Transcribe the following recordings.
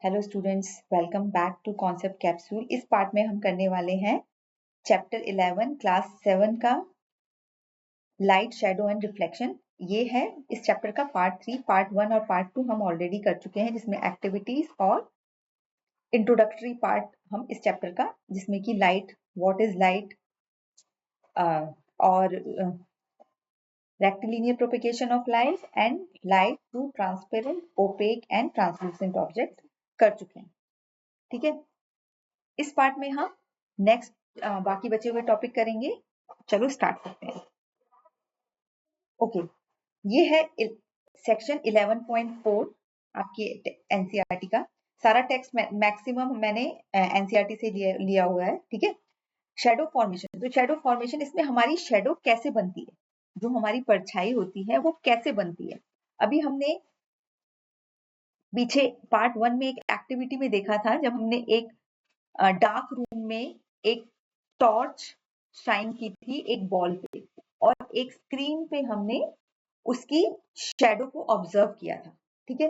Hello students, welcome back to concept capsule. इस part में हम करने वाले हैं चैप्टर 11 क्लास 7 का लाइट, शेडो एंड रिफ्लेक्शन। ये है इस चैप्टर का पार्ट 3। पार्ट 1 और पार्ट 2 हम ऑलरेडी कर चुके हैं, जिसमें एक्टिविटीज और इंट्रोडक्टरी पार्ट हम इस चैप्टर का, जिसमें कि लाइट, व्हाट इज लाइट और rectilinear propagation of light and light through transparent, opaque and translucent object कर चुके हैं। ठीक है, इस पार्ट में हम नेक्स्ट बाकी बचे हुए टॉपिक करेंगे। चलो स्टार्ट करते हैं। ओके, ये है सेक्शन 11.4 आपकी एनसीईआरटी का। सारा टेक्स्ट मैक्सिमम मैंने एनसीईआरटी से लिया हुआ है। ठीक है, शेडो फॉर्मेशन। तो शेडो फॉर्मेशन, इसमें हमारी शेडो कैसे बनती है, जो हमारी परछाई होती है वो कैसे बनती है। अभी हमने पीछे पार्ट 1 में एक एक्टिविटी में देखा था, जब हमने एक डार्क रूम में एक टॉर्च शाइन की थी एक बॉल पे, और एक स्क्रीन पे हमने उसकी शेडो को ऑब्जर्व किया था। ठीक है,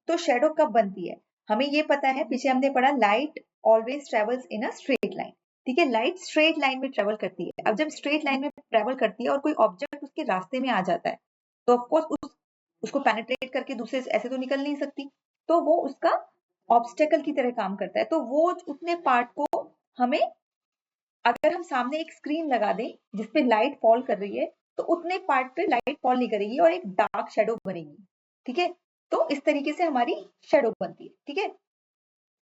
तो शेडो कब बनती है हमें ये पता है, पीछे हमने पढ़ा light always travels in a straight line. ठीक है, लाइट स्ट्रेट लाइन में ट्रेवल करती है। अब जब स्ट्रेट लाइन में ट्रेवल करती है और कोई ऑब्जेक्ट उसके रास्ते में आ जाता है, तो ऑफकोर्स उसको पेनिट्रेट करके दूसरे ऐसे तो निकल नहीं सकती, तो वो उसका ऑब्स्टेकल की तरह काम करता है। तो वो उतने पार्ट को हमें, अगर हम सामने एक स्क्रीन लगा दें जिसपे लाइट फॉल कर रही है, तो उतने पार्ट पे लाइट फॉल नहीं करेगी और एक डार्क शेडो बनेगी। ठीक है, तो इस तरीके से हमारी शेडो बनती है। ठीक है,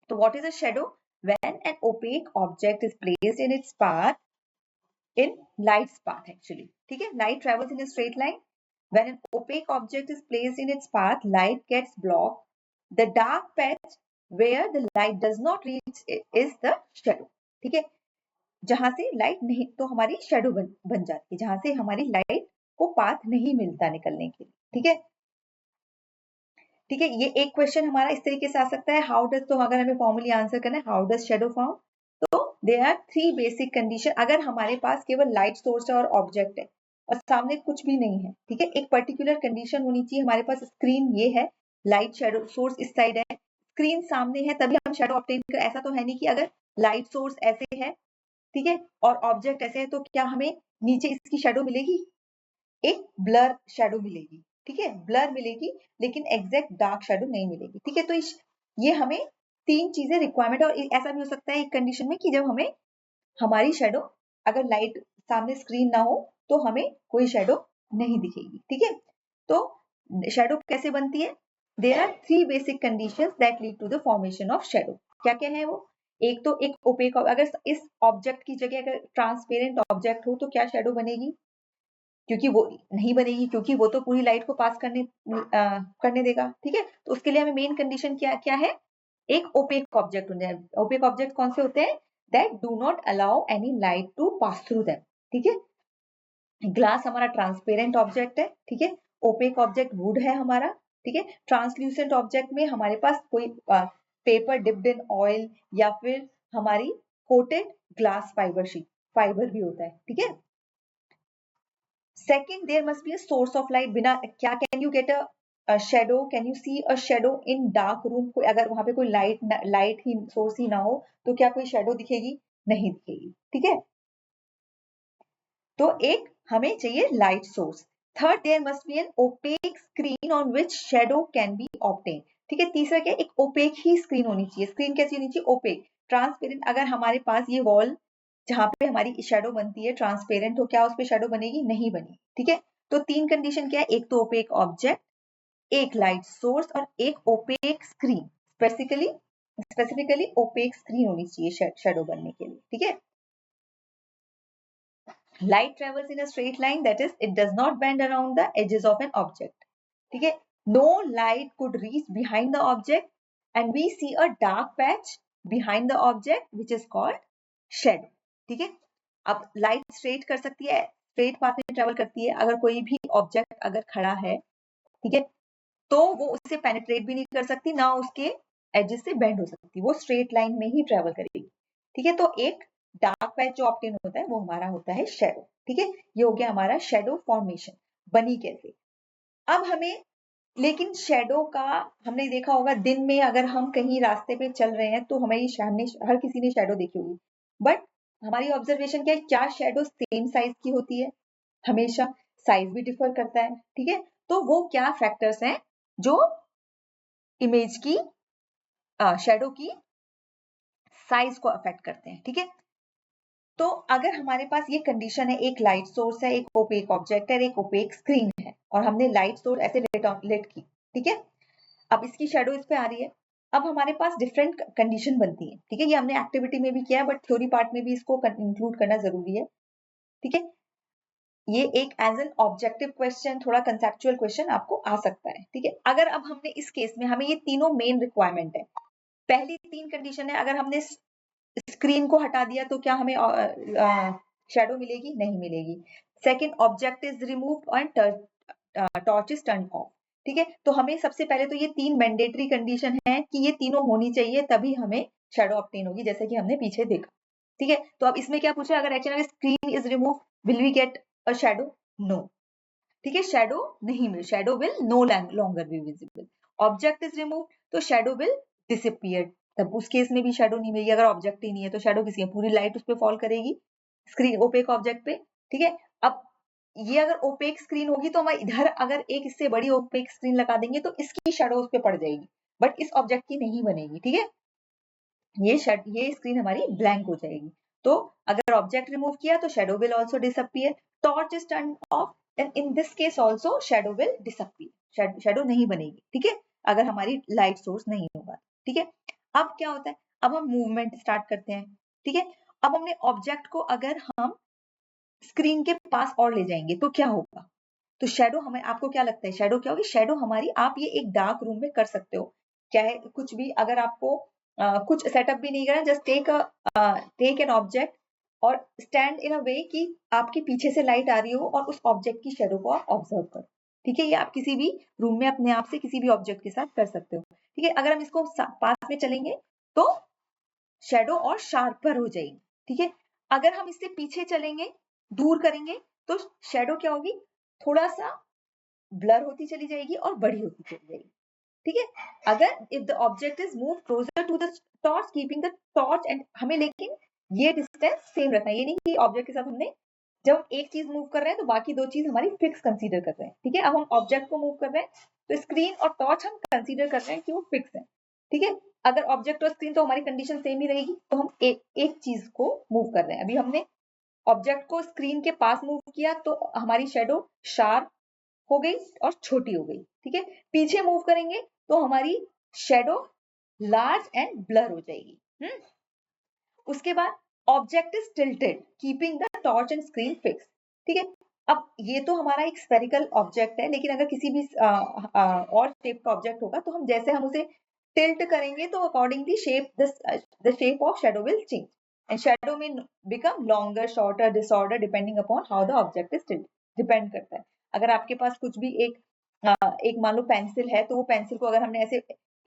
तो what is a shadow? When an opaque object is placed in its path, in light's path actually. ठीक है, light travels in a straight line. When an opaque object is placed in its path, light gets blocked. The dark patch where the light does not reach is the shadow. ठीक है, जहां से light नहीं, तो हमारी shadow बन जाती है, जहां से हमारी लाइट को पाथ नहीं मिलता निकलने के लिए। ठीक है, ठीक है, ये एक क्वेश्चन हमारा इस तरीके से आ सकता है, हाउ डज, तो अगर हमें फॉर्मली आंसर करना है हाउ डज शेडो फॉर्म, तो देयर आर 3 बेसिक कंडीशन। अगर हमारे पास केवल लाइट सोर्स और ऑब्जेक्ट है और सामने कुछ भी नहीं है, ठीक है, एक पर्टिकुलर कंडीशन होनी चाहिए। हमारे पास स्क्रीन ये है, लाइट शेडो सोर्स इस साइड है, स्क्रीन सामने है, तभी हम शेडो ऑब्टेन कर। ऐसा तो है नहीं कि अगर लाइट सोर्स ऐसे है, ठीक है, और ऑब्जेक्ट ऐसे है, तो क्या हमें नीचे इसकी शेडो मिलेगी? एक ब्लर शेडो मिलेगी। ठीक है, ब्लर मिलेगी, लेकिन एग्जैक्ट डार्क शेडो नहीं मिलेगी। ठीक है, तो ये हमें 3 चीजें रिक्वायरमेंट। और ऐसा भी हो सकता है एक कंडीशन में कि जब हमें हमारी शेडो, अगर लाइट सामने स्क्रीन ना हो, तो हमें कोई शेडो नहीं दिखेगी। ठीक है, तो शेडो कैसे बनती है? There are 3 basic conditions that lead to the formation of shadow. क्या क्या है वो? एक तो एक ओपेक, अगर इस ऑब्जेक्ट की जगह अगर ट्रांसपेरेंट ऑब्जेक्ट हो, तो क्या शेडो बनेगी? क्योंकि वो नहीं बनेगी, क्योंकि वो तो पूरी लाइट को पास करने देगा। ठीक है, तो उसके लिए हमें मेन कंडीशन क्या क्या है? एक ओपेक ऑब्जेक्ट होना है। ओपेक ऑब्जेक्ट कौन से होते हैं? That do not allow any light to pass through them. ठीक है, ग्लास हमारा ट्रांसपेरेंट ऑब्जेक्ट है। ठीक है, ओपेक ऑब्जेक्ट वुड है हमारा। ठीक है, ट्रांसल्यूसेंट ऑब्जेक्ट में हमारे पास कोई पेपर डिप्ड इन ऑयल, या फिर हमारी coated glass fibre sheet, fibre भी होता है। ठीक है, second, there must be a source of light. बिना क्या, can you get a shadow, can you see a shadow in dark room? कोई अगर वहां पे कोई लाइट ही सोर्स ही ना हो, तो क्या कोई शेडो दिखेगी? नहीं दिखेगी। ठीक है, तो एक हमें चाहिए light source. Third, there must be an opaque screen on which shadow can be obtain. ठीक है, तीसरा क्या, एक ओपेक ही स्क्रीन होनी चाहिए। स्क्रीन कैसी होनी चाहिए? Opaque, transparent. अगर हमारे पास ये वॉल जहां पे हमारी शेडो बनती है ट्रांसपेरेंट, तो क्या उस पे शेडो बनेगी? नहीं बनी। ठीक है, तो 3 कंडीशन क्या है? एक तो ओपेक ऑब्जेक्ट, एक लाइट सोर्स, और एक opaque screen. Specifically opaque screen होनी चाहिए शेडो बनने के लिए। ठीक है, light travels in a straight line, that is it does not bend around the edges of an object. ठीक है, no light could reach behind the object and we see a dark patch behind the object which is called shadow. ठीक है, अब light straight कर सकती है, straight path में travel करती है। अगर कोई भी ऑब्जेक्ट अगर खड़ा है, ठीक है, तो वो उससे पेनिट्रेट भी नहीं कर सकती, ना उसके एजेस से बेंड हो सकती, वो स्ट्रेट लाइन में ही ट्रेवल करेगी। ठीक है, तो एक डार्क पैच जो ऑब्टेन होता है वो हमारा होता है शेडो। ठीक है, ये हो गया हमारा शेडो फॉर्मेशन। बनी कैसे? अब हमें लेकिन शेडो का हमने देखा होगा, दिन में अगर हम कहीं रास्ते पे चल रहे हैं तो हमने हर किसी ने शेडो देखी होगी, बट हमारी ऑब्जर्वेशन क्या है, क्या शेडो सेम साइज की होती है? हमेशा साइज भी डिफर करता है, ठीक है। तो वो क्या फैक्टर्स हैं जो इमेज की शेडो की साइज को अफेक्ट करते हैं, ठीक है। तो अगर हमारे पास ये कंडीशन है, एक लाइट सोर्स है, एक ओपेक ऑब्जेक्ट है, एक ओपेक स्क्रीन है, और हमने लाइट सोर्स ऐसे लेट की, ठीक है। अब इसकी शेडो इस पे आ रही है। अब हमारे पास डिफरेंट कंडीशन बनती है, ठीक है। ये हमने एक्टिविटी में भी किया है, बट थ्योरी पार्ट में भी इसको इंक्लूड करना जरूरी है, ठीक है। ये एक एज एन ऑब्जेक्टिव क्वेश्चन, थोड़ा कंसेप्चुअल क्वेश्चन आपको आ सकता है, ठीक है। अगर अब हमने इस केस में, हमें ये तीनों मेन रिक्वायरमेंट है। पहली 3 कंडीशन है, अगर हमने स्क्रीन को हटा दिया तो क्या हमें शेडो मिलेगी? नहीं मिलेगी। Second, object is removed and torch is turn of, ठीक है। तो हमें सबसे पहले तो ये 3 मैंडेटरी कंडीशन है कि ये तीनों होनी चाहिए, तभी हमें शेडो ऑब्टेन होगी, जैसे कि हमने पीछे देखा, ठीक है। तो अब इसमें क्या पूछा, अगर actually screen is remove, will we get a shadow? No, ठीक है। शेडो नहीं मिल, shadow will no longer be visible. Object is remove, तो शेडो विल डिसअपियर, तब उस केस में भी शेडो नहीं मिलेगी। अगर ऑब्जेक्ट ही नहीं है तो शेडो किसी है, पूरी लाइट उस पर फॉल करेगी, स्क्रीन ओपेक ऑब्जेक्ट पे, ठीक है। अब ये अगर ओपेक स्क्रीन होगी तो हम इधर अगर एक इससे बड़ी ओपेक स्क्रीन लगा देंगे तो इसकी शेडो उस पर पड़ जाएगी, बट इस ऑब्जेक्ट की नहीं बनेगी, ठीक है। ये स्क्रीन हमारी ब्लैंक हो जाएगी। तो अगर ऑब्जेक्ट रिमूव किया तो shadow will also disappear, torch is turn off, then in this case also shadow will disappear, shadow नहीं बनेगी, ठीक है, अगर हमारी लाइट सोर्स नहीं होगा, ठीक है। अब क्या होता है, अब हम मूवमेंट स्टार्ट करते हैं, ठीक है। अब हमने ऑब्जेक्ट को अगर हम स्क्रीन के पास और ले जाएंगे तो क्या होगा? तो शेडो, हमें, आपको क्या लगता है शेडो क्या होगी? शेडो हमारी, आप ये एक डार्क रूम में कर सकते हो, चाहे कुछ भी, अगर आपको कुछ सेटअप भी नहीं करना, जस्ट टेक एन ऑब्जेक्ट और स्टैंड इन अ वे कि आपके पीछे से लाइट आ रही हो और उस ऑब्जेक्ट की शेडो को आप ऑब्जर्व करो, ठीक है। ये आप किसी भी रूम में अपने आप से किसी भी ऑब्जेक्ट के साथ कर सकते हो, ठीक है। अगर हम इसको पास में चलेंगे तो शेडो और शार्पर हो जाएगी, ठीक है। अगर हम इससे पीछे चलेंगे, दूर करेंगे, तो शेडो क्या होगी? थोड़ा सा ब्लर होती चली जाएगी और बड़ी होती चली जाएगी, ठीक है। अगर if the object is move closer to the torch, keeping the torch and, हमें लेकिन ये डिस्टेंस सेम रखना है, ये नहीं कि ऑब्जेक्ट के साथ हमने, जब हम एक चीज मूव कर रहे हैं तो बाकी 2 चीज हमारी फिक्स कंसीडर कर रहे हैं, ठीक है। अब हम ऑब्जेक्ट को मूव कर रहे हैं तो स्क्रीन और टॉर्च हम कंसीडर कर रहे हैं कि वो फिक्स है, ठीक है। अगर ऑब्जेक्ट और स्क्रीन, तो हमारी कंडीशन सेम ही रहेगी, तो हम एक चीज को मूव कर रहे हैं। अभी हमने ऑब्जेक्ट को स्क्रीन के पास मूव किया तो हमारी शेडो शार्प हो गई और छोटी हो गई, ठीक है। पीछे मूव करेंगे तो हमारी शेडो लार्ज एंड ब्लर हो जाएगी। उसके बाद object is tilted, keeping the torch and screen fix, ठीक है। अब ये तो हमारा एक स्फेरिकल ऑब्जेक्ट है, लेकिन अगर किसी भी और शेप का ऑब्जेक्ट होगा तो हम जैसे हम उसे टिल्ट करेंगे तो accordingly the shape of shadow will change, and shadow may become longer, shorter, disorder, depending upon how the object is tilt, depend करता है। अगर आपके पास कुछ भी एक मान लो पेंसिल है, तो वो पेंसिल को अगर हमने ऐसे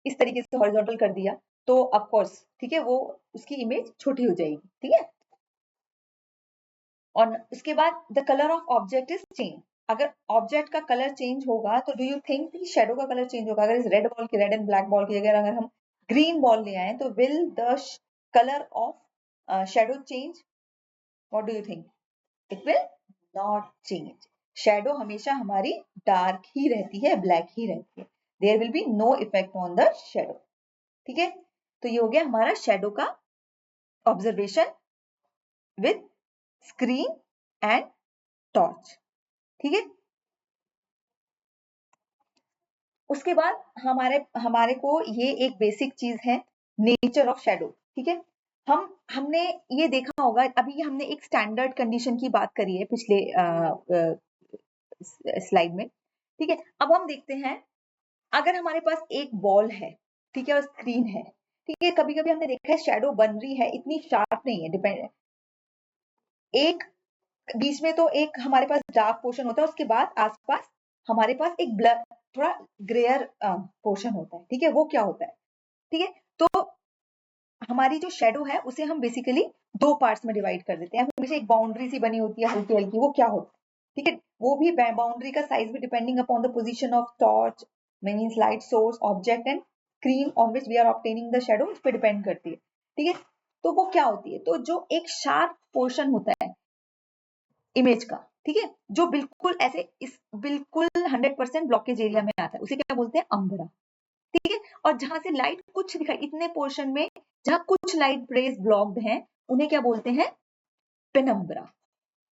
इस तरीके से हॉरिजॉन्टल कर दिया तो ऑफ कोर्स, ठीक है, वो उसकी इमेज छोटी हो जाएगी, ठीक है। और उसके बाद the colour of object is change, अगर ऑब्जेक्ट का कलर चेंज होगा तो डू यू थिंक कि शेडो का कलर चेंज होगा? अगर इस रेड एंड ब्लैक बॉल की जगह अगर हम ग्रीन बॉल ले आए तो will the colour of shadow change? What do you think? It will not change. Shadow हमेशा हमारी डार्क ही रहती है, ब्लैक ही रहती है, there will be no effect on the shadow, ठीक है। तो ये हो गया हमारा शेडो का observation with screen and torch, ठीक है। उसके बाद हमारे को ये एक बेसिक चीज है, नेचर ऑफ शेडो, ठीक है। हमने ये देखा होगा, अभी हमने एक स्टैंडर्ड कंडीशन की बात करी है पिछले स्लाइड में, ठीक है। अब हम देखते हैं, अगर हमारे पास एक बॉल है, ठीक है, और स्क्रीन है, ठीक है, कभी कभी हमने देखा है शेडो बन रही है, इतनी शार्प नहीं है, डिपेंड, एक बीच में तो एक हमारे पास डार्क पोर्शन होता है, उसके बाद आसपास हमारे पास एक ब्लर, थोड़ा ग्रेयर पोर्शन होता है, ठीक है, वो क्या होता है, ठीक है। तो हमारी जो शेडो है उसे हम बेसिकली 2 पार्ट्स में डिवाइड कर देते हैं, हमेशा एक बाउंड्री सी बनी होती है हल्की हल्की, वो क्या होता है, ठीक है। वो भी बाउंड्री का साइज भी depending upon the position of torch, means light source, object and screen on which we are obtaining the shadow, उस पर डिपेंड करती है। ठीक है, तो वो क्या होती है, तो जो एक शार्प पोर्शन होता है इमेज का, ठीक है, जो बिल्कुल ऐसे इस बिल्कुल 100% ब्लॉकेज एरिया में आता है, उसे क्या बोलते हैं, अम्बरा। ठीक है, और जहां से लाइट कुछ दिखाई, इतने पोर्शन में जहां कुछ लाइट रेज ब्लॉक्ड हैं, उन्हें क्या बोलते हैं, पेनम्बरा।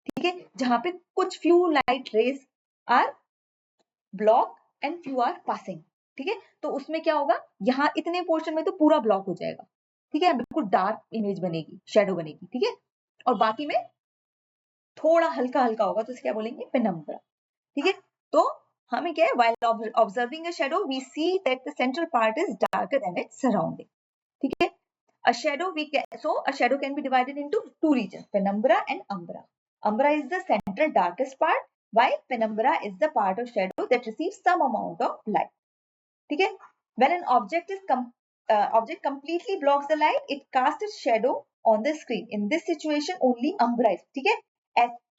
ठीक है, जहां पे कुछ few light rays are block and few are passing. ठीक है, तो उसमें क्या होगा, यहाँ इतने पोर्शन में तो पूरा ब्लॉक हो जाएगा। ठीक है, बिल्कुल डार्क इमेज बनेगी, शेडो बनेगी। ठीक है, और बाकी में थोड़ा हल्का हल्का होगा, तो इसे क्या बोलेंगे, पेनम्बरा। ठीक है, तो हमें क्या है, while observing a shadow we see that the central part is darker than its surrounding. ठीक है, a shadow can be divided into two regions, penumbra and umbra. Umbra is the central darkest part, while penumbra is the part of shadow that receives some amount of light. ठीक है, when an object completely blocks the light, it casts its shadow on the screen. In this situation only umbra is, ठीक है,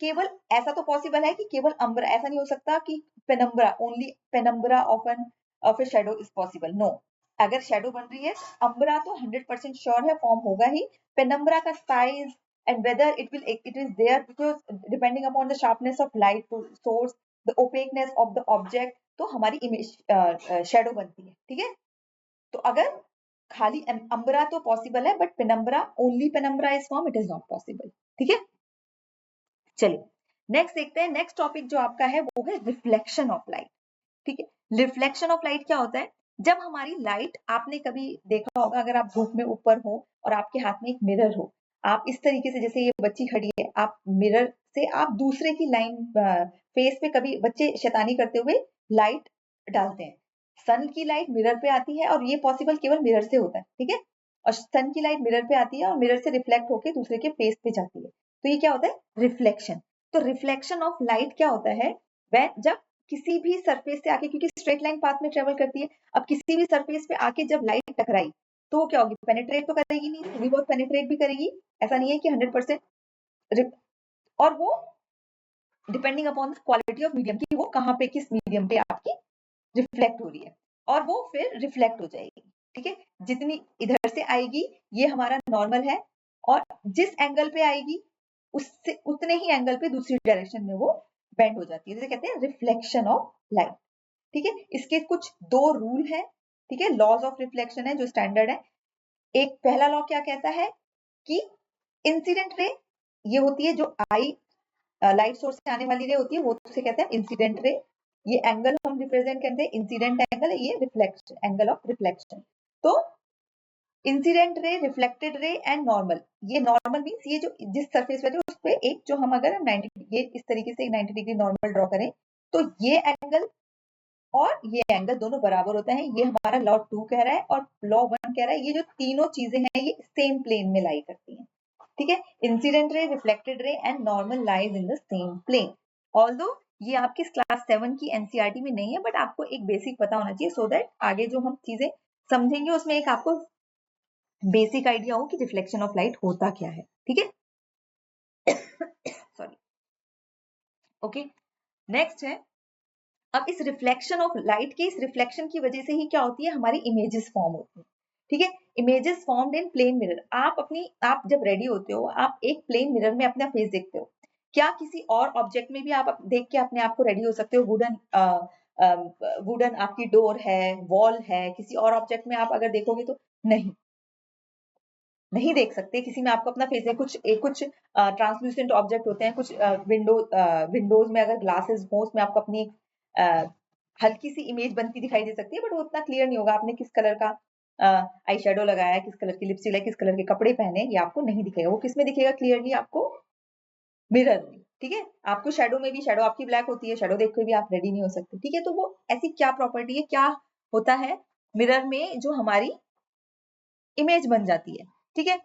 केवल ऐसा तो possible है कि केवल अम्बरा, ऐसा नहीं हो सकता कि penumbra, only penumbra of a shadow is possible, no. अगर शेडो बन रही है, अम्बरा तो 100% श्योर है फॉर्म होगा ही। पेनम्बरा का size and whether it is there, because depending upon the sharpness of light source, the opaqueness of the object, तो हमारी इमेज शेडो बनती है। ठीक है, तो अगर खाली अम्बरा तो पॉसिबल है, but penumbra, only penumbra is form, it is not possible. ठीक है, चलिए नेक्स्ट देखते हैं। नेक्स्ट टॉपिक जो आपका है वो है रिफ्लेक्शन ऑफ लाइट। ठीक है, रिफ्लेक्शन ऑफ लाइट क्या होता है, जब हमारी लाइट, आपने कभी देखा होगा, अगर आप धूप में ऊपर हो और आपके हाथ में एक मिरर हो, आप इस तरीके से, जैसे ये बच्ची खड़ी है, आप मिरर से आप दूसरे की लाइन फेस पे, कभी बच्चे शैतानी करते हुए लाइट डालते हैं, सन की लाइट मिरर पे आती है, और ये पॉसिबल केवल मिरर से होता है। ठीक है, और सन की लाइट मिरर पे आती है और मिरर से रिफ्लेक्ट होकर दूसरे के फेस पे जाती है, तो ये क्या होता है, रिफ्लेक्शन। तो रिफ्लेक्शन ऑफ लाइट क्या होता है, वह जब किसी भी सरफेस से आके, क्योंकि स्ट्रेट लाइन पाथ में ट्रेवल करती है, अब किसी भी सरफेस पे आके जब लाइट टकराई, तो वो क्या होगी, पेनिट्रेट तो करेगी नहीं, थोड़ी बहुत पेनिट्रेट भी करेगी, ऐसा नहीं है कि 100%, और वो depending upon quality of medium की, वो कहाँ पे, किस मीडियम पे आपकी रिफ्लेक्ट हो रही है, और वो फिर रिफ्लेक्ट हो जाएगी। ठीक है, जितनी इधर से आएगी ये हमारा नॉर्मल है, और जिस एंगल पे आएगी उससे उतने ही एंगल पे दूसरी डायरेक्शन में वो बेंड हो जाती है, जिसे कहते हैं रिफ्लेक्शन ऑफ लाइट। ठीक है, इसके कुछ दो रूल है। ठीक है, लॉज ऑफ रिफ्लेक्शन है जो स्टैंडर्ड है। एक पहला लॉ क्या कहता है कि इंसिडेंट रे ये होती है, जो आई लाइट सोर्स से आने वाली रे होती है, वो उसे कहते हैं इंसिडेंट रे। ये एंगल हम रिप्रेजेंट करते हैं इंसिडेंट एंगल, ये रिफ्लेक्शन, एंगल ऑफ रिफ्लेक्शन। तो incident ray, reflected ray and normal, ये नॉर्मल मींस ये जो जिस सरफेस पे उस पे एक, जो हम अगर 90, ये इस तरीके से 90 डिग्री नॉर्मल ड्रॉ करें, तो ये एंगल और ये एंगल दोनों बराबर होते हैं, ये हमारा लॉ 2 कह रहा है, और लॉ 1 कह रहा है, ये जो तीनों चीजें हैं ये सेम प्लेन में लाई करती हैं। ठीक है, incident ray, reflected ray and normal lies in the same plane. Although ये आपकी क्लास 7 की एनसीईआरटी में नहीं है, बट आपको एक बेसिक पता होना चाहिए, सो दैट आगे जो हम चीजें समझेंगे उसमें एक आपको बेसिक आइडिया हो कि रिफ्लेक्शन ऑफ लाइट होता क्या है। ठीक है, सॉरी, ओके, नेक्स्ट है, अब इस रिफ्लेक्शन ऑफ लाइट के, इस रिफ्लेक्शन की वजह से ही क्या होती है, हमारी इमेजेस फॉर्म होती है। ठीक है, images formed in plane mirror. आप जब रेडी होते हो, आप एक प्लेन मिरर में अपना फेस देखते हो, क्या किसी और ऑब्जेक्ट में भी आप देख के अपने आप को रेडी हो सकते हो, वुडन आपकी डोर है, वॉल है, किसी और ऑब्जेक्ट में आप अगर देखोगे तो नहीं देख सकते, किसी में आपको अपना फेस है, कुछ ट्रांसल्यूसेंट ऑब्जेक्ट होते हैं, कुछ विंडोज में अगर ग्लासेस हो, उसमें आपको अपनी हल्की सी इमेज बनती दिखाई दे सकती है, बट वो उतना क्लियर नहीं होगा, आपने किस कलर का आई शेडो लगाया है, किस कलर की लिपस्टिक लगाई, किस कलर के कपड़े पहने, ये आपको नहीं दिखेगा। वो किस में दिखेगा क्लियरली, आपको मिरर में। ठीक है, आपको शेडो में भी, शेडो आपकी ब्लैक होती है, शेडो देख के भी आप रेडी नहीं हो सकते। ठीक है, तो वो ऐसी क्या प्रॉपर्टी है, क्या होता है मिरर में जो हमारी इमेज बन जाती है। ठीक है,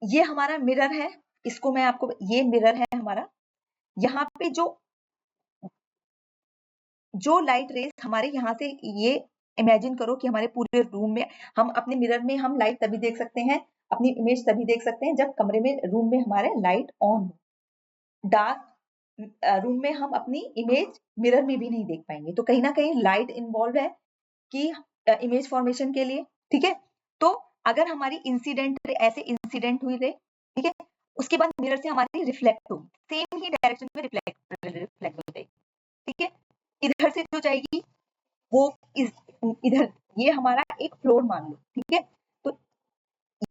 ये हमारा मिरर है, इसको मैं आपको, ये मिरर है हमारा, यहाँ पे जो लाइट रेस हमारे यहाँ से, ये इमेजिन करो कि हमारे पूरे रूम में, हम अपने मिरर में हम लाइट तभी देख सकते हैं, अपनी इमेज तभी देख सकते हैं जब कमरे में, रूम में हमारे लाइट ऑन हो। डार्क रूम में हम अपनी इमेज मिरर में भी नहीं देख पाएंगे। तो कहीं ना कहीं लाइट इन्वॉल्व है कि इमेज फॉर्मेशन के लिए, ठीक है। तो अगर हमारी ऐसे इंसिडेंट हुई रे, ठीक है, उसके बाद मिरर से हमारी रिफ्लेक्ट होगी, सेम ही डायरेक्शन में रिफ्लेक्ट हो जाएगी, ठीक है। इधर से जो जाएगी वो इधर, ये हमारा एक फ्लोर मान लो, ठीक है, तो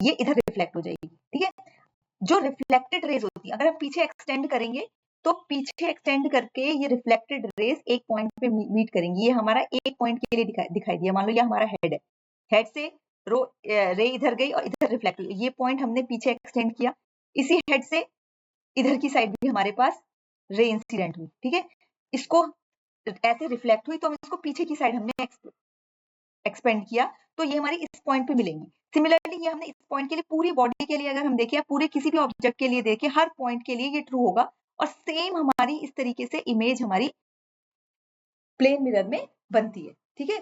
ये इधर रिफ्लेक्ट हो जाएगी, ठीक है। जो रिफ्लेक्टेड रेज होती है, अगर हम पीछे एक्सटेंड करेंगे तो पीछे एक्सटेंड करके ये रिफ्लेक्टेड रेज एक पॉइंट पे मीट करेंगी। ये हमारा एक पॉइंट के लिए दिखाई दिया, मान लो ये हमारा हेड है, हेड से रे इधर गई और इधर रिफ्लेक्ट हुई, ये पॉइंट हमने पीछे एक्सटेंड किया, इसी हेड से इधर की साइड भी हमारे पास रे इंसिडेंट हुई, ठीक है। इसको ऐसे रिफ्लेक्ट हुई तो हम इसको पीछे की साइड हमने एक्सपेंड किया, तो ये हमारी इस पॉइंट पे मिलेंगी। सिमिलरली ये हमने इस पॉइंट के लिए, पूरी बॉडी के लिए अगर हम देखें, पूरे किसी भी ऑब्जेक्ट के लिए देखें, हर पॉइंट के लिए ये ट्रू होगा। और सेम हमारी इस तरीके से इमेज हमारी प्लेन मिरर में बनती है, ठीक है।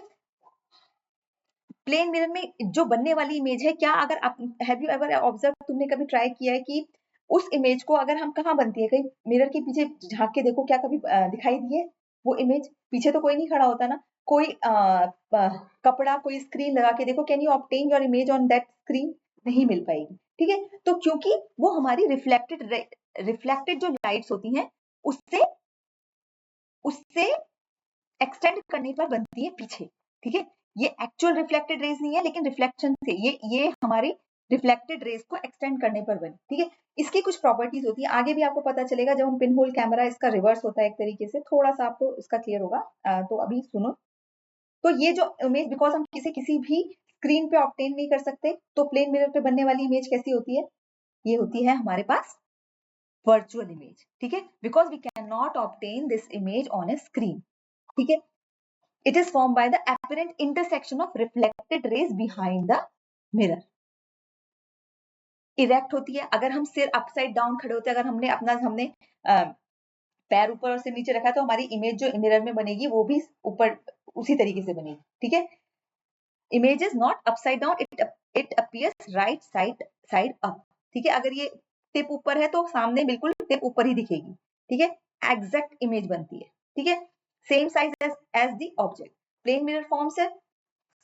प्लेन मिरर में जो बनने वाली इमेज है, क्या अगर आप हैव यू एवर ऑब्जर्व, तुमने कभी ट्राई किया है कि उस इमेज को अगर हम कहाँ बनती है, कहीं मिरर के पीछे झांक के देखो, क्या कभी दिखाई दी है वो इमेज? पीछे तो कोई नहीं खड़ा होता ना, कोई कपड़ा, कोई स्क्रीन लगा के देखो, can you obtain your image on that screen? नहीं मिल पाएगी, ठीक है। तो क्योंकि वो हमारी रिफ्लेक्टेड जो लाइट्स होती हैं उससे उससे एक्सटेंड करने पर बनती है पीछे, ठीक है। ये एक्चुअल रिफ्लेक्टेड रेज नहीं है, लेकिन रिफ्लेक्शन से ये हमारी रिफ्लेक्टेड रेज को एक्सटेंड करने पर बनी, ठीक है। इसकी कुछ प्रॉपर्टीज होती है, आगे भी आपको पता चलेगा जब हम पिन होल कैमरा, इसका रिवर्स होता है एक तरीके से, थोड़ा सा आपको इसका क्लियर होगा। तो अभी सुनो। तो ये जो इमेज, बिकॉज हम किसी भी स्क्रीन पे ऑब्टेन नहीं कर सकते, तो प्लेन मिरर पे बनने वाली इमेज कैसी होती है? ये होती है हमारे पास वर्चुअल इमेज, ठीक है, because we can not obtain this image on a screen, ठीक है। It is formed by the apparent intersection of reflected rays behind the mirror. Erect होती है, अगर हम सिर अपसाइड डाउन खड़े होते हैं, अगर हमने पैर ऊपर और सिर नीचे रखा है, तो हमारी इमेज जो मिरर में बनेगी वो भी ऊपर उसी तरीके से बनेगी, ठीक है। Image is not upside down, it appears right side up, ठीक है। अगर ये टिप ऊपर है तो सामने बिल्कुल टिप ऊपर ही दिखेगी, ठीक है। एग्जैक्ट इमेज बनती है, ठीक है। Same size as the object. Plane mirror forms है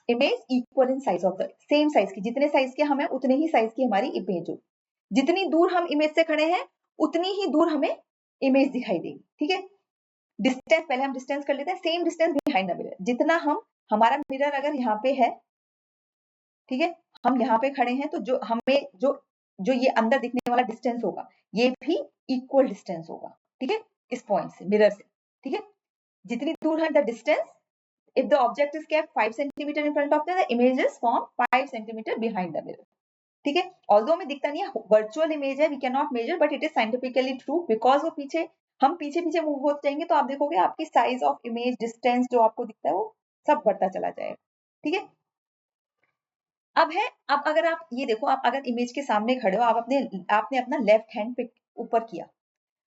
image equal in size of the, same size की, जितने साइज के हमें उतने ही साइज की हमारी इमेज हो। जितनी दूर हम इमेज से खड़े हैं उतनी ही दूर हमें इमेज दिखाई देगी, ठीक है। डिस्टेंस, पहले हम डिस्टेंस कर लेते हैं, same distance behind the mirror, जितना हमारा मिरर अगर यहाँ पे है, ठीक है, हम यहाँ पे खड़े हैं, तो जो हमें जो ये अंदर दिखने वाला डिस्टेंस होगा, ये भी इक्वल डिस्टेंस होगा, ठीक है, इस पॉइंट से, मिरर से, ठीक है। जितनी दूर है the distance, if the object is kept 5 centimeter in front of the image is formed 5 centimeter behind the mirror, ठीक है। ऑल्दो हमें दिखता नहीं है, वर्चुअल इमेज है, we can not measure, but it is scientifically true, because वो हम पीछे मूव होते जाएंगे तो आप देखोगे आपकी साइज ऑफ इमेज, डिस्टेंस जो आपको दिखता है वो सब बढ़ता चला जाएगा, ठीक है। अब अगर आप ये देखो, आप अगर इमेज के सामने खड़े हो, आपने अपना लेफ्ट हैंड पे ऊपर किया,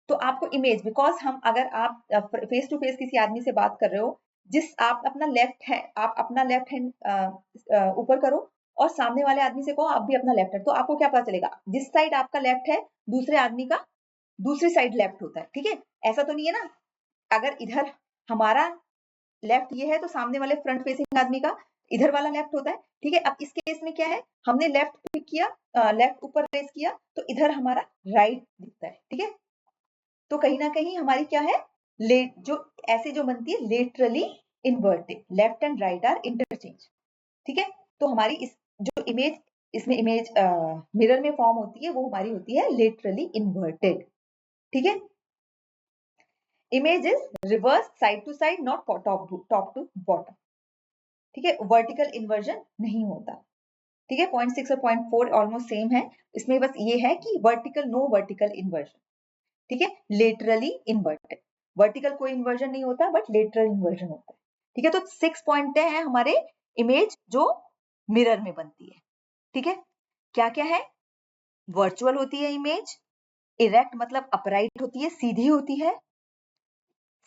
तो आपको इमेज, बिकॉज हम, अगर आप फेस टू फेस किसी आदमी से बात कर रहे हो, आप अपना लेफ्ट हैंड ऊपर करो और सामने वाले आदमी से कहो आप भी अपना लेफ्ट हैंड, तो आपको क्या पता चलेगा? जिस साइड आपका लेफ्ट है, दूसरे आदमी का दूसरी साइड लेफ्ट होता है, ठीक है। ऐसा तो नहीं है ना, अगर इधर हमारा लेफ्ट ये है तो सामने वाले फ्रंट फेसिंग आदमी का इधर वाला लेफ्ट होता है, ठीक है। अब इस केस में क्या है, हमने लेफ्ट पिक किया, लेफ्ट ऊपर रेस किया, तो इधर हमारा राइट दिखता है, ठीक है। तो कहीं ना कहीं हमारी क्या है, जो बनती है laterally inverted, left and right are interchange, ठीक है। तो हमारी जो इमेज इसमें इमेज मिरर में फॉर्म होती है, वो हमारी होती है लेटरली इन्वर्टेड, ठीक है। Image is reverse side to side, not top to bottom, ठीक है। वर्टिकल इन्वर्जन नहीं होता, ठीक है। 0.6 और 0.4 ऑलमोस्ट सेम है, इसमें बस ये है कि नो वर्टिकल इन्वर्जन, ठीक है। लेटरली इन्वर्टेड, वर्टिकल कोई इन्वर्जन नहीं होता, बट लेटरल इन्वर्जन होता है, ठीक है। तो 6 पॉइंट हैं हमारे इमेज जो मिरर में बनती है, ठीक है। क्या क्या है? वर्चुअल होती है इमेज, इरेक्ट मतलब अपराइट होती है, सीधी होती है,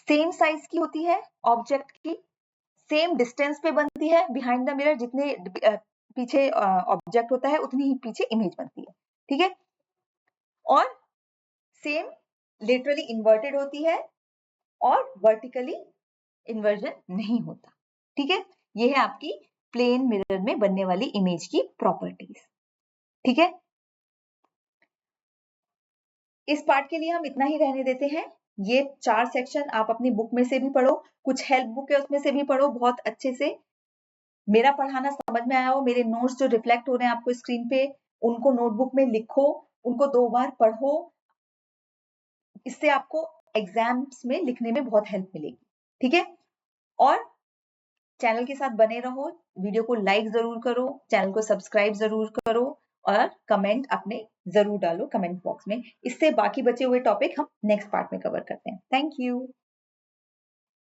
सेम साइज की होती है ऑब्जेक्ट की, सेम डिस्टेंस पे बनती है बिहाइंड द मिरर, जितने पीछे ऑब्जेक्ट होता है उतनी ही पीछे इमेज बनती है, ठीक है। और सेम लिटरली इन्वर्टेड होती है और वर्टिकली इन्वर्जन नहीं होता। ठीक है, ये है आपकी प्लेन मिरर में बनने वाली इमेज की प्रॉपर्टीज। ठीक है, इस पार्ट के लिए हम इतना ही रहने देते हैं। ये 4 सेक्शन आप अपनी बुक में से भी पढ़ो, कुछ हेल्प बुक है उसमें से भी पढ़ो बहुत अच्छे से। मेरा पढ़ाना समझ में आया हो, मेरे नोट्स जो रिफ्लेक्ट हो रहे हैं आपको स्क्रीन पे, उनको नोटबुक में लिखो, उनको 2 बार पढ़ो। इससे आपको एग्जाम्स में लिखने में बहुत हेल्प मिलेगी। ठीक है, और चैनल के साथ बने रहो, वीडियो को लाइक जरूर करो, चैनल को सब्सक्राइब जरूर करो और कमेंट अपने जरूर डालो कमेंट बॉक्स में। इससे बाकी बचे हुए टॉपिक हम नेक्स्ट पार्ट में कवर करते हैं। Thank you.